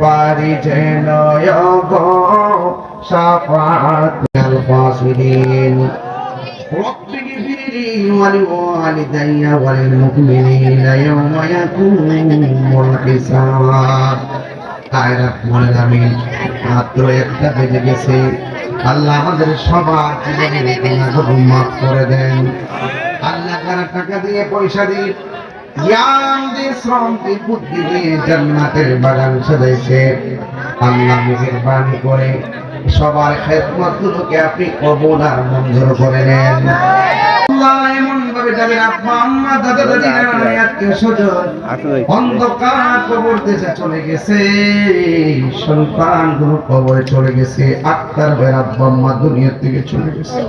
পারি যেন গো শাফাআতুল ফাসিলিন رب اغفر لي ولوالدي وللمؤمنين يوم يقوم الحساب আয় রাব্বুল আলামিন মাত্র একটা বেজে গেছে আল্লাহ আমাদের সবার জীবনের গুনাহগুলো মাফ করে দেন আল্লাহ যারা টাকা দিয়ে পয়সা দিয়ে জ্ঞান দিয়ে শ্রম দিয়ে বুদ্ধি দিয়ে জান্নাতের বাগান সাজাইছে আল্লাহ মেহেরবানি করে সবার খেদমতগুলোকে আপনি কবুল আর মঞ্জুর করে নেন আল্লাহ এমন ভাবে যাদের আব্বা আম্মা দাদা দাদি নানা আত্মীয় স্বজন অন্ধকার কবর দেশে চলে গেছে সন্তানগুলো কবরে চলে গেছে আত্মার ভাইয়ের আব্বা আম্মা দুনিয়া থেকে চলে গেছে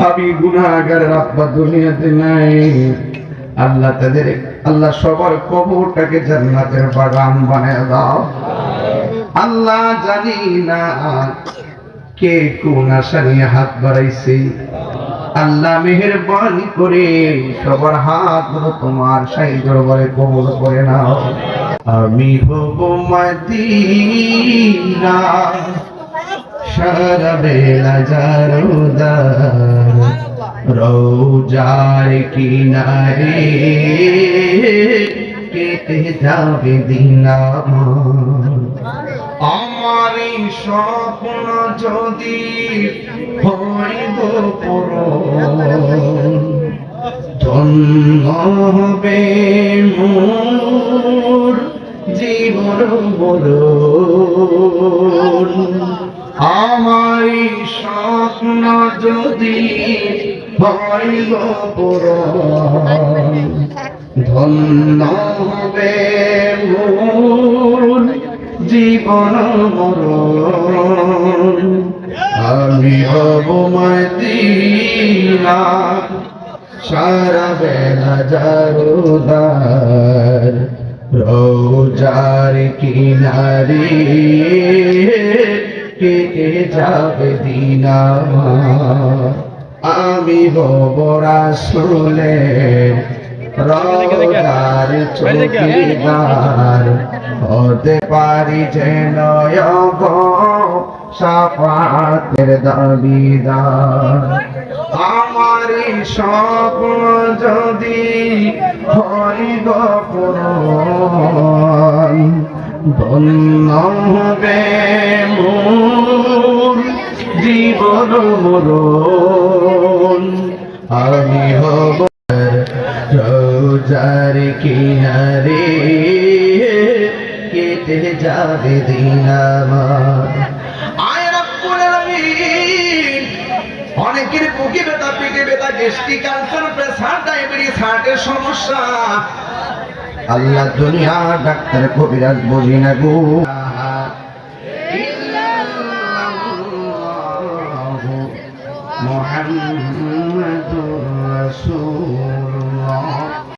আমি গুনাহগারের আব্বা দুনিয়াতে নাই আল্লাহ তাদের আল্লাহ সবার কবরটাকে জান্নাতের বাগান বানায় দাও আল্লাহ জানি না কে কোন আশা নিয়ে হাত বাড়াইছে আল্লাহ মেহেরবানি করে সবার হাতগুলো তোমার শাহী দরবারে কবুল করে নাও আমি হব মদিনা সারা বেলা জারুদার রোজার কিনারে কেটে যাবে দিন আমার স্বপ্ন যদি হইব পূরণ ধন্য হবে মোর জীবন মরণ আমার স্বপ্ন যদি হইব পূরণ ধন্য হবে মোর জীবন মরণ আমি হব মদিনা সারা বেলা জারুদার রোজার কিনারে কেটে যাবে দিন আমি হব রাসূলের রোজার চৌকিদার হতে পারি যেন গো শাফাতের দাবিদার আমার স্বপ্ন যদি হইব পূরণ ধন্য হবে মোর জীবন মরণ আমি হব রোজার কিনারে কেটে যাবে দিন আমার আয় রাব্বুল আলামিন অনেকের বুকে ব্যথা পেটে ব্যথা গ্যাস্ট্রিক আলসার প্রেসার ডায়াবেটিস হার্টের সমস্যা আল্লাহ দুনিয়া ডাক্তার কবিরাজ বুঝি না গো মুহাম্মাদুর রাসূল